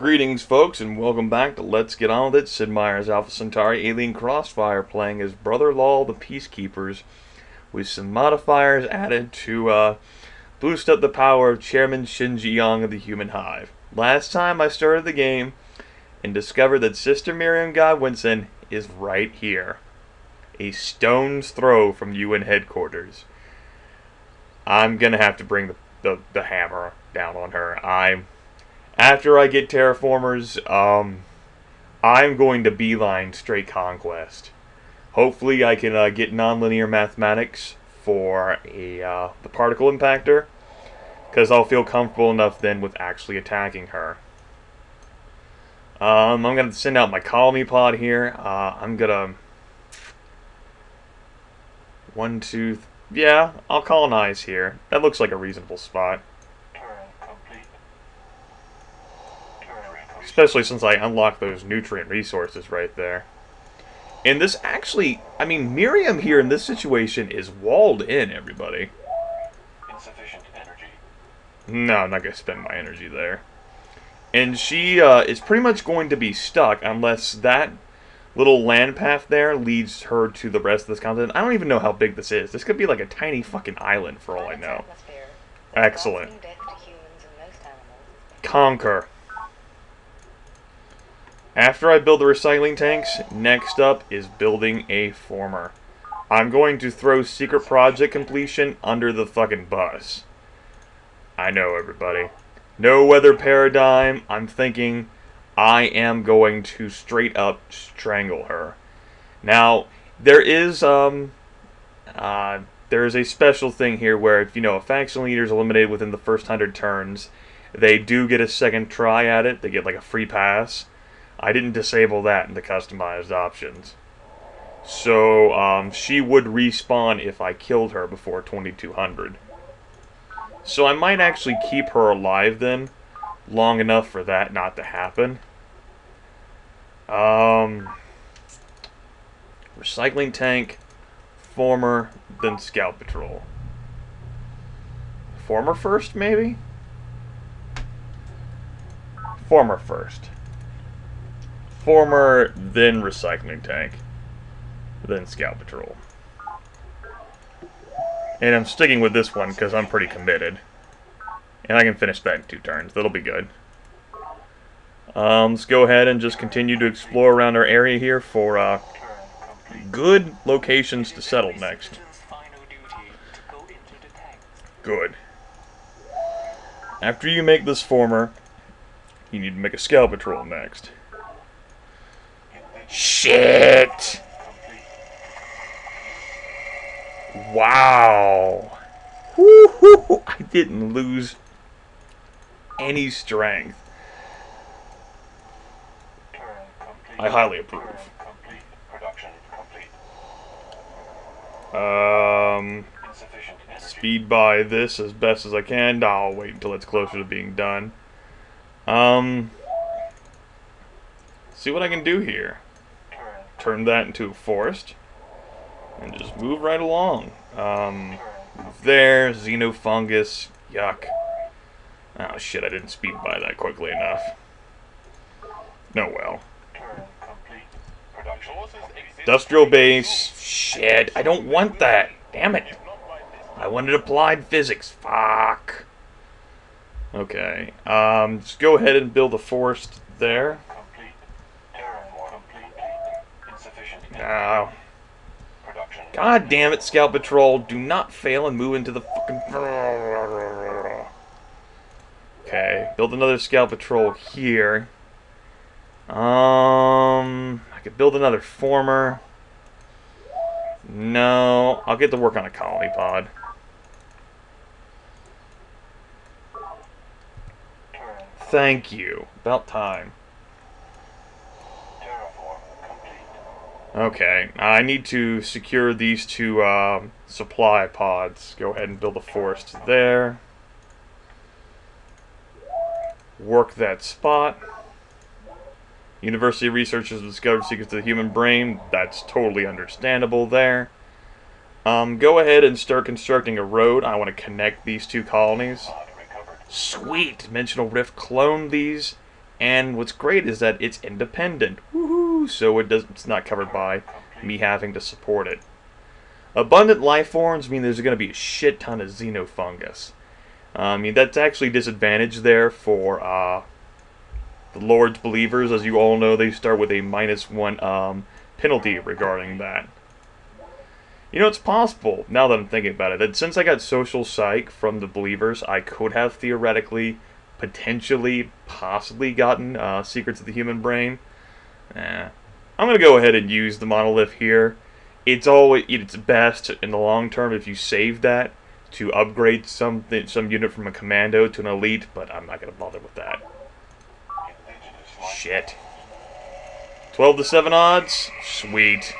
Greetings, folks, and welcome back to Let's Get On With It. Sid Meier's Alpha Centauri Alien Crossfire playing as Brother Lal the Peacekeepers with some modifiers added to boost up the power of Chairman Shinji Young of the Human Hive. Last time I started the game and discovered that Sister Miriam Godwinson is right here. A stone's throw from UN headquarters. I'm gonna have to bring the hammer down on her. After I get terraformers, I'm going to beeline straight conquest. Hopefully I can get nonlinear mathematics for the particle impactor, because I'll feel comfortable enough then with actually attacking her. I'm going to send out my colony pod here. I'm going to... yeah, I'll colonize here. That looks like a reasonable spot. Especially since I unlocked those nutrient resources right there. And this actually, I mean, Miriam here in this situation is walled in, everybody. Insufficient energy. No, I'm not going to spend my energy there. And she is pretty much going to be stuck unless that little land path there leads her to the rest of this continent. I don't even know how big this is. This could be like a tiny fucking island for all I know. Excellent. Conquer. After I build the recycling tanks, next up is building a former. I'm going to throw secret project completion under the fucking bus. I know, everybody. No weather paradigm. I'm thinking I am going to straight up strangle her. Now, there is a special thing here where if a faction leader is eliminated within the first 100 turns, they do get a second try at it. They get like a free pass. I didn't disable that in the customized options. So, she would respawn if I killed her before 2200. So I might actually keep her alive then, long enough for that not to happen. Recycling tank, former, then scout patrol. Former first, maybe? Former first. Former, then recycling tank, then scout patrol. And I'm sticking with this one because I'm pretty committed. And I can finish that in 2 turns. That'll be good. Let's go ahead and just continue to explore around our area here for good locations to settle next. Good. After you make this former, you need to make a scout patrol next. Shit! Wow! Woo-hoo-hoo. I didn't lose any strength. I highly approve. Speed by this as best as I can. I'll wait until it's closer to being done. See what I can do here. Turn that into a forest. And just move right along. There, xenofungus, yuck. Oh shit, I didn't speed by that quickly enough. No well. Industrial base, shit, I don't want that. Damn it. I wanted applied physics, fuck. Okay, just go ahead and build a forest there. Now. God damn it, Scout Patrol. Do not fail and move into the fucking... Okay, build another Scout Patrol here. I could build another former. No, I'll get to work on a colony pod. Thank you. About time. Okay, I need to secure these 2 supply pods. Go ahead and build a forest there. Work that spot. University researchers discovered secrets of the human brain. That's totally understandable there. Go ahead and start constructing a road. I want to connect these 2 colonies. Sweet! Dimensional Rift, clone these And what's great is that it's independent. Woohoo! So it's not covered by me having to support it. Abundant life forms mean there's going to be a shit ton of xenofungus. I mean, that's actually disadvantage there for the Lord's believers. As you all know, they start with a -1 penalty regarding that. You know, it's possible, now that I'm thinking about it, that since I got social psych from the believers, I could have theoretically, potentially, possibly gotten Secrets of the Human Brain. I'm going to go ahead and use the monolith here. It's best in the long term if you save that to upgrade some unit from a commando to an elite, but I'm not going to bother with that. Shit. 12 to 7 odds? Sweet.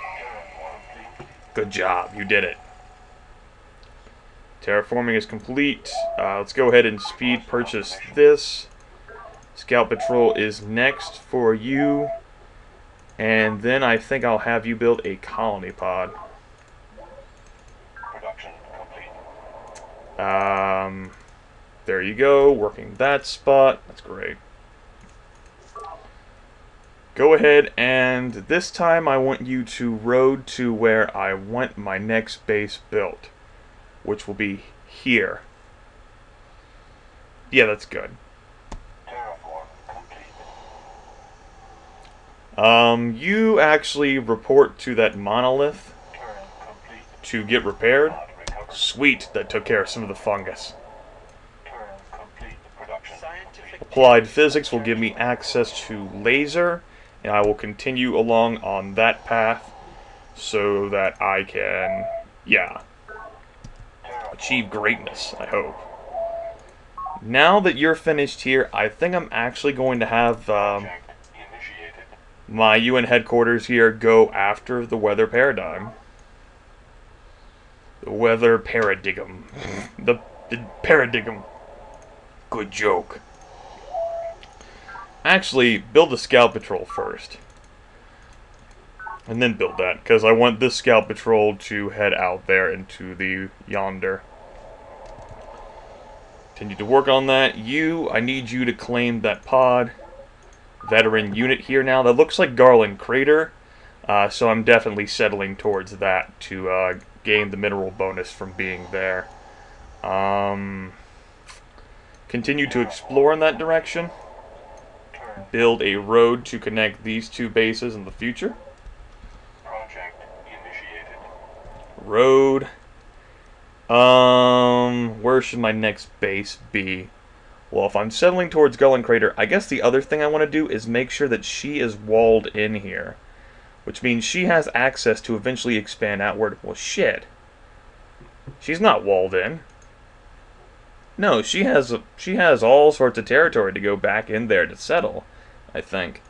Good job, you did it. Terraforming is complete. Let's go ahead and speed purchase this. Scout Patrol is next for you. And then I think I'll have you build a colony pod. Production complete. There you go, working that spot. That's great. Go ahead, and this time I want you to road to where I want my next base built, which will be here. Yeah, that's good. Terraform complete. You actually report to that monolith Turn complete. to get repaired. Pod recovered. Sweet, that took care of some of the fungus. Turn complete. Production. Scientific. Applied physics will give me access to laser, and I will continue along on that path so that I can, achieve greatness, I hope. Now that you're finished here, I think I'm actually going to have Project initiated. my UN headquarters here go after the weather paradigm. The weather paradigm. the paradigm. Good joke. Actually, build a scout patrol first. And then build that, because I want this scout patrol to head out there into the yonder. Continue to work on that. I need you to claim that pod. Veteran unit here now. That looks like Garland Crater, so I'm definitely settling towards that to gain the mineral bonus from being there. Continue to explore in that direction. Build a road to connect these two bases in the future. Project initiated. Road. Where should my next base be? Well, if I'm settling towards Garland Crater, I guess the other thing I want to do is make sure that she is walled in here. Which means she has access to eventually expand outward. Well, shit. She's not walled in. No, she has all sorts of territory to go back in there to settle, I think.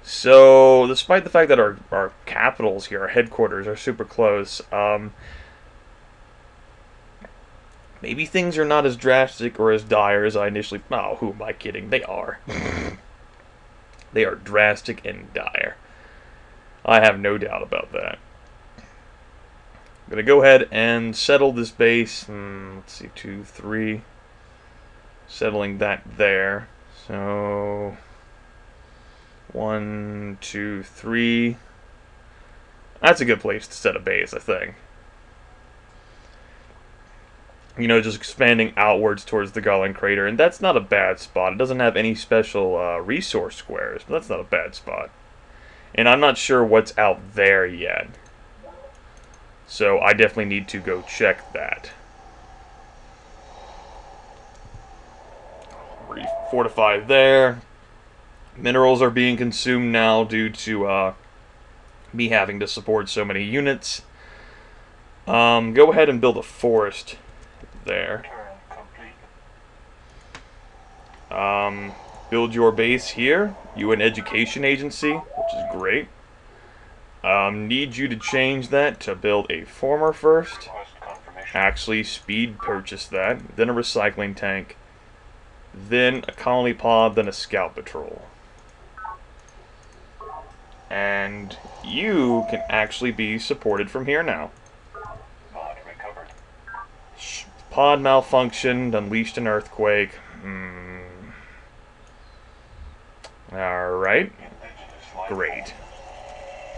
So, despite the fact that our capitals here, our headquarters, are super close, maybe things are not as drastic or as dire as I initially... Oh, who am I kidding? They are. They are drastic and dire. I have no doubt about that. I'm going to go ahead and settle this base. Let's see, 2, 3. Settling that there. So, 1, 2, 3. That's a good place to set a base, I think. You know, just expanding outwards towards the Garland Crater. And that's not a bad spot. It doesn't have any special resource squares, but that's not a bad spot. And I'm not sure what's out there yet. So I definitely need to go check that. Fortified there. Minerals are being consumed now due to me having to support so many units. Go ahead and build a forest there. Build your base here. UN Education Agency, which is great. Need you to change that to build a former first. Actually, speed purchase that. Then a recycling tank. Then a colony pod. Then a scout patrol. And you can actually be supported from here now. Pod recovered. Pod malfunctioned, unleashed an earthquake. Alright. Indigenous life Great.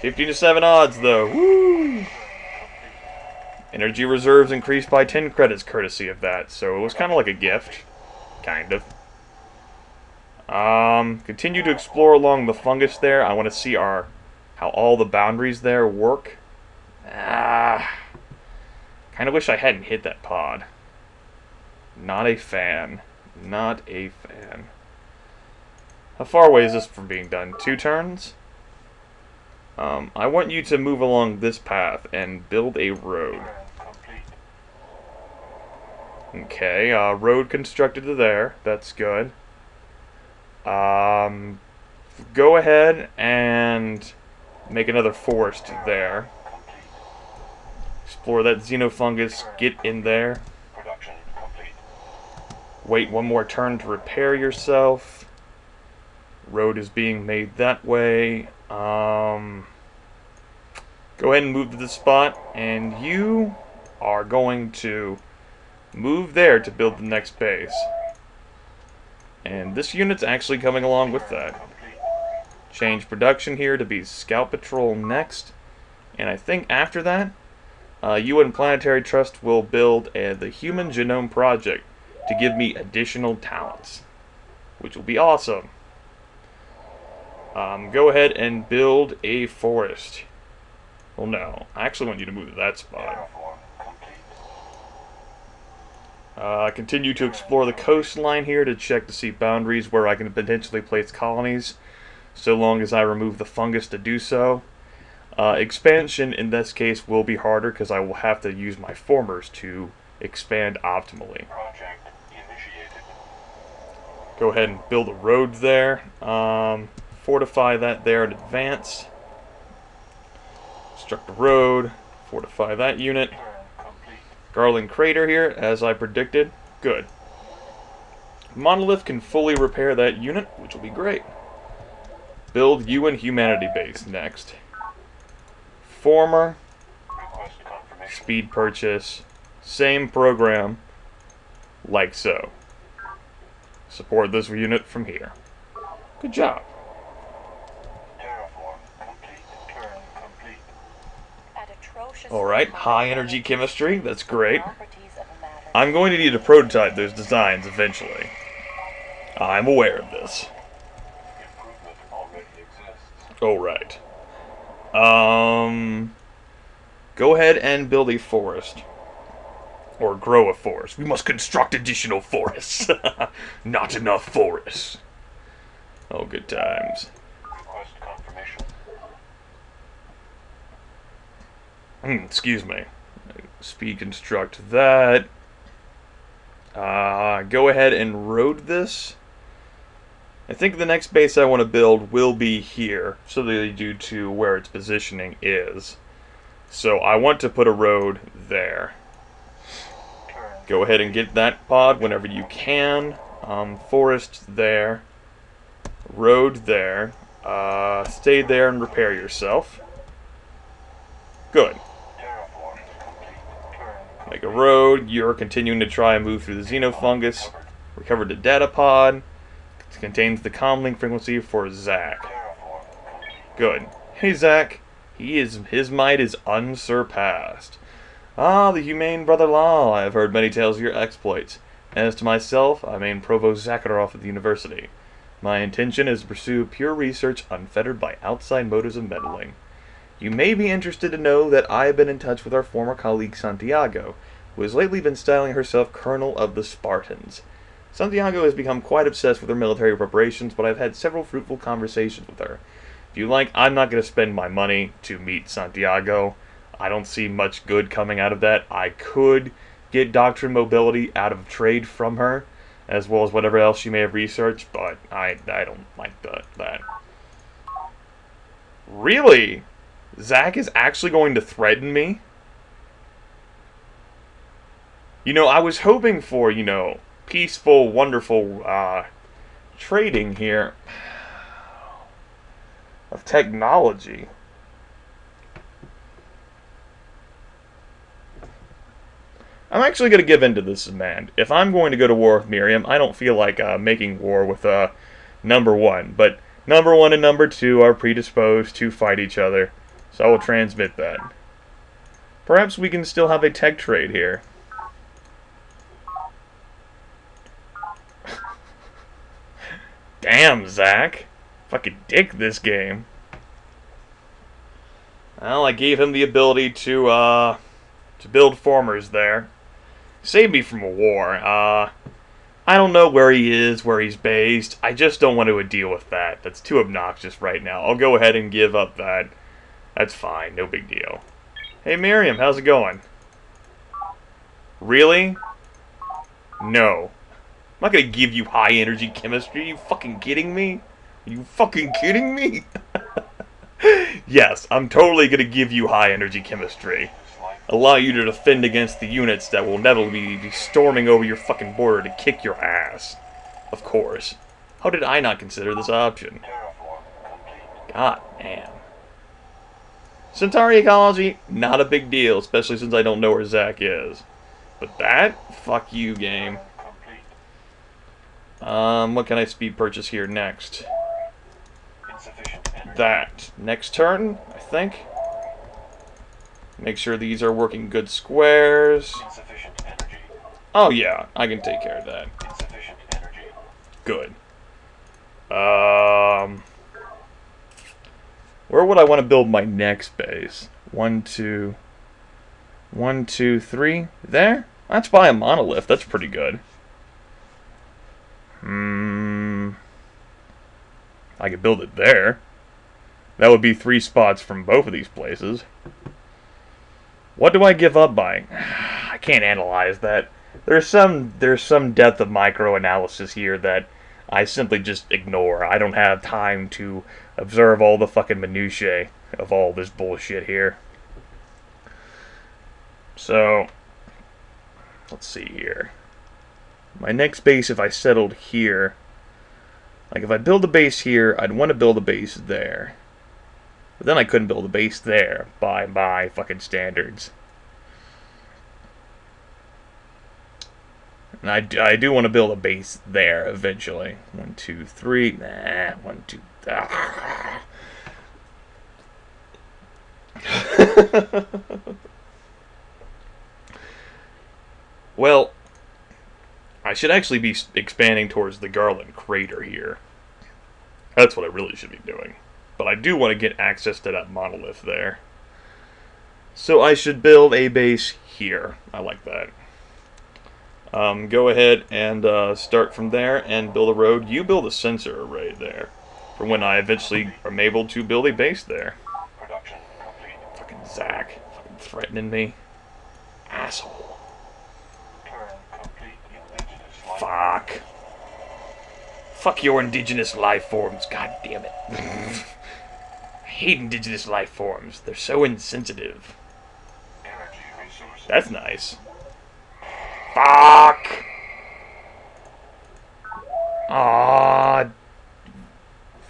15-7 odds, though. Woo! Energy reserves increased by 10 credits courtesy of that, so it was kind of like a gift. Kind of. Continue to explore along the fungus there. I want to see how all the boundaries there work. Kind of wish I hadn't hit that pod. Not a fan. Not a fan. How far away is this from being done? 2 turns? I want you to move along this path and build a road. complete. Okay, road constructed to there. That's good. Go ahead and make another forest there. Explore that xenofungus. Get in there. Production complete. Wait one more turn to repair yourself. Road is being made that way. Go ahead and move to the spot, and you are going to move there to build the next base. And this unit's actually coming along with that. Change production here to be Scout Patrol next. And I think after that, UN Planetary Trust will build the Human Genome Project to give me additional talents, which will be awesome. Go ahead and build a forest. Well, no. I actually want you to move to that spot. Terraform complete. Continue to explore the coastline here to check to see boundaries where I can potentially place colonies, so long as I remove the fungus to do so. Expansion in this case will be harder because I will have to use my formers to expand optimally. Project initiated. Go ahead and build a road there. Fortify that there in advance. Construct a road. Fortify that unit. Turn complete. Garland Crater here, as I predicted. Good. Monolith can fully repair that unit, which will be great. Build UN Humanity Base next. Former, Request confirmation. speed purchase, same program, like so. Support this unit from here. Good job. Terraform complete. Turn complete. Alright, high energy chemistry, that's great. I'm going to need to prototype those designs eventually. I'm aware of this. Improvement already exists. Alright. Go ahead and build a forest. Or grow a forest. We must construct additional forests. Not enough forests. Oh, good times. Request confirmation. Excuse me. Speed construct that. Go ahead and road this. I think the next base I want to build will be here, solely due to where its positioning is. So I want to put a road there. Turn. Go ahead and get that pod whenever you can. Forest there. Road there. Stay there and repair yourself. Good. Terraform complete. Turn. Make a road. You're continuing to try and move through the xenofungus. Recovered the data pod. It contains the comlink frequency for Zach. Terraform complete. Good. Hey Zach. His might is unsurpassed. Ah, the humane Brother Lal. I have heard many tales of your exploits. As to myself, I am Provost Zakharov at the university. My intention is to pursue pure research unfettered by outside motives of meddling. You may be interested to know that I have been in touch with our former colleague Santiago, who has lately been styling herself Colonel of the Spartans. Santiago has become quite obsessed with her military preparations, but I've had several fruitful conversations with her. If you like, I'm not going to spend my money to meet Santiago. I don't see much good coming out of that. I could get doctrine mobility out of trade from her, as well as whatever else she may have researched, but I don't like that. Really? Zach is actually going to threaten me? You know, I was hoping for, peaceful, wonderful trading here of technology. I'm actually going to give in to this demand. If I'm going to go to war with Miriam, I don't feel like making war with number one. But Number 1 and number 2 are predisposed to fight each other, so I will transmit that. Perhaps we can still have a tech trade here. Damn, Zach. Fucking dick this game. Well, I gave him the ability to build formers there. Saved me from a war. I don't know where he is, where he's based. I just don't want to deal with that. That's too obnoxious right now. I'll go ahead and give up that. That's fine. No big deal. Hey, Miriam, how's it going? Really? No. I'm not gonna give you high energy chemistry. Are you fucking kidding me? Are you fucking kidding me? Yes, I'm totally gonna give you high energy chemistry. Allow you to defend against the units that will inevitably be storming over your fucking border to kick your ass. Of course. How did I not consider this option? God damn. Centauri ecology, not a big deal, especially since I don't know where Zach is. But that? Fuck you, game. What can I speed purchase here next? That. Next turn, I think. Make sure these are working good squares. Oh yeah, I can take care of that. Good. Where would I want to build my next base? 1, 2, 1, 2, 3. There? Let's buy a monolith. That's pretty good. I could build it there. That would be 3 spots from both of these places. What do I give up by? I can't analyze that. There's some depth of microanalysis here that I simply just ignore. I don't have time to observe all the fucking minutiae of all this bullshit here. So, let's see here. My next base, if I settled here, like if I build a base here, I'd want to build a base there. But then I couldn't build a base there by my fucking standards. And I do want to build a base there eventually. 1, 2, 3. Nah, 1, 2. Ah. Well, I should actually be expanding towards the Garland crater here. That's what I really should be doing. But I do want to get access to that monolith there. So I should build a base here. I like that. Go ahead and start from there and build a road. You build a sensor array there for when I eventually am able to build a base there. Fucking Zach. Fucking threatening me. Asshole. Fuck. Fuck your indigenous life forms. God damn it. I hate indigenous life forms. They're so insensitive. That's nice. Fuck! Ah,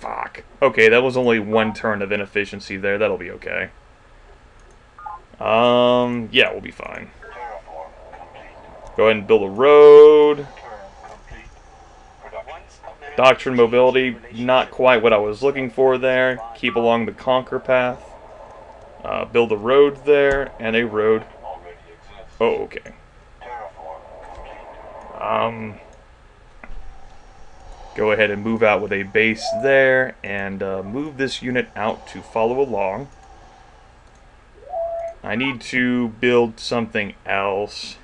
fuck. Okay, that was only 1 turn of inefficiency there. That'll be okay. Yeah, we'll be fine. Go ahead and build a road. Doctrine mobility, not quite what I was looking for there. Keep along the conquer path. Build a road there, and a road. Oh, okay. Go ahead and move out with a base there, and move this unit out to follow along. I need to build something else.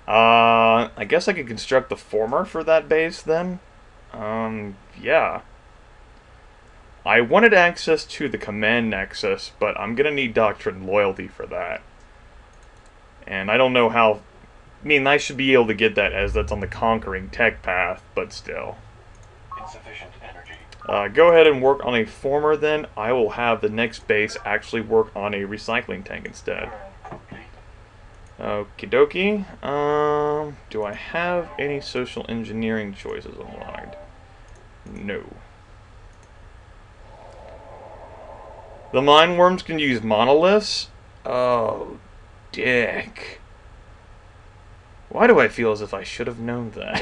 I guess I could construct the former for that base then. Yeah. I wanted access to the command nexus, but I'm gonna need doctrine loyalty for that. And I don't know how. I mean, I should be able to get that as that's on the conquering tech path, but still. Insufficient energy. Go ahead and work on a former then. I will have the next base actually work on a recycling tank instead. Okie dokie. Do I have any social engineering choices unlocked? No. The mine worms can use monoliths? Oh, dick. Why do I feel as if I should have known that?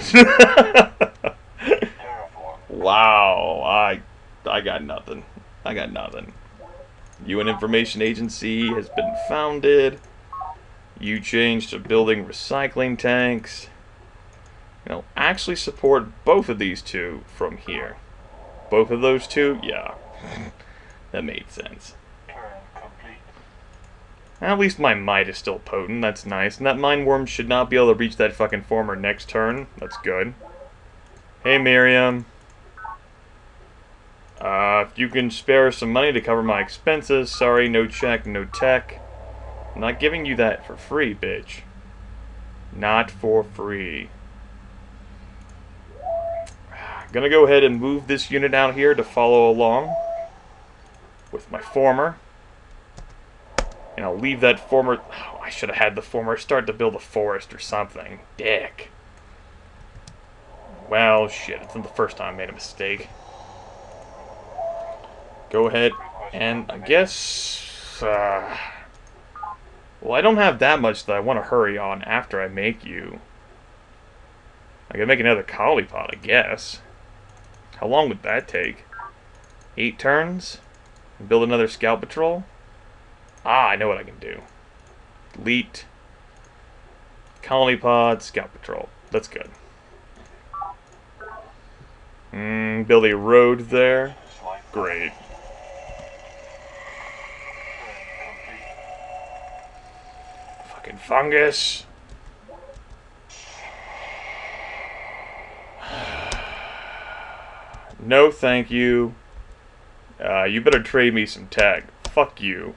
Wow, I got nothing. I got nothing. UN Information Agency has been founded. You changed to building recycling tanks. You know, actually support both of these two from here. Both of those two? Yeah. That made sense. Turn complete. At least my might is still potent, that's nice. And that mine worm should not be able to reach that fucking former next turn. That's good. Hey Miriam. If you can spare some money to cover my expenses, sorry, no check, no tech. I'm not giving you that for free, bitch. Not for free. Gonna go ahead and move this unit out here to follow along with my former. And I'll leave that former... Oh, I should have had the former start to build a forest or something. Dick. Well, shit, it's not the first time I made a mistake. Go ahead, and I guess... well, I don't have that much that I want to hurry on after I make you. I can make another collie pod, I guess. How long would that take? 8 turns? And build another scout patrol? Ah, I know what I can do. Delete. Colony pod, scout patrol. That's good. Build a road there. Great. Fucking fungus. No, thank you. You better trade me some tech. Fuck you.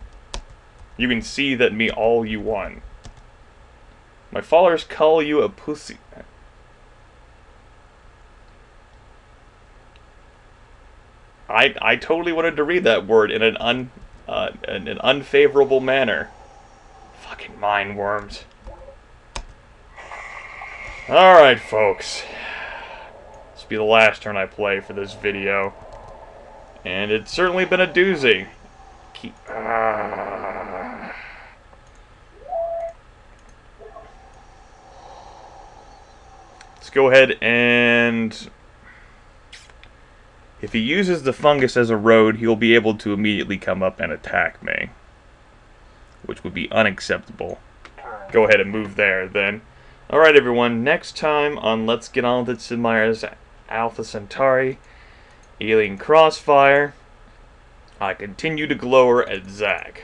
You can see that me all you want. My followers call you a pussy. I totally wanted to read that word in an unfavorable manner. Fucking mind worms. Alright, folks. This will be the last turn I play for this video. And it's certainly been a doozy. Let's go ahead and... If he uses the fungus as a road, he'll be able to immediately come up and attack me. Which would be unacceptable. Go ahead and move there, then. Alright, everyone. Next time on Let's Get On With It, Sid Meier's Alpha Centauri Alien Crossfire, I continue to glower at Zach,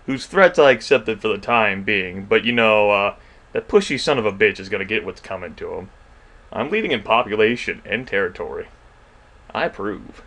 whose threats I accepted for the time being, but you know, that pushy son of a bitch is gonna get what's coming to him. I'm leading in population and territory. I approve.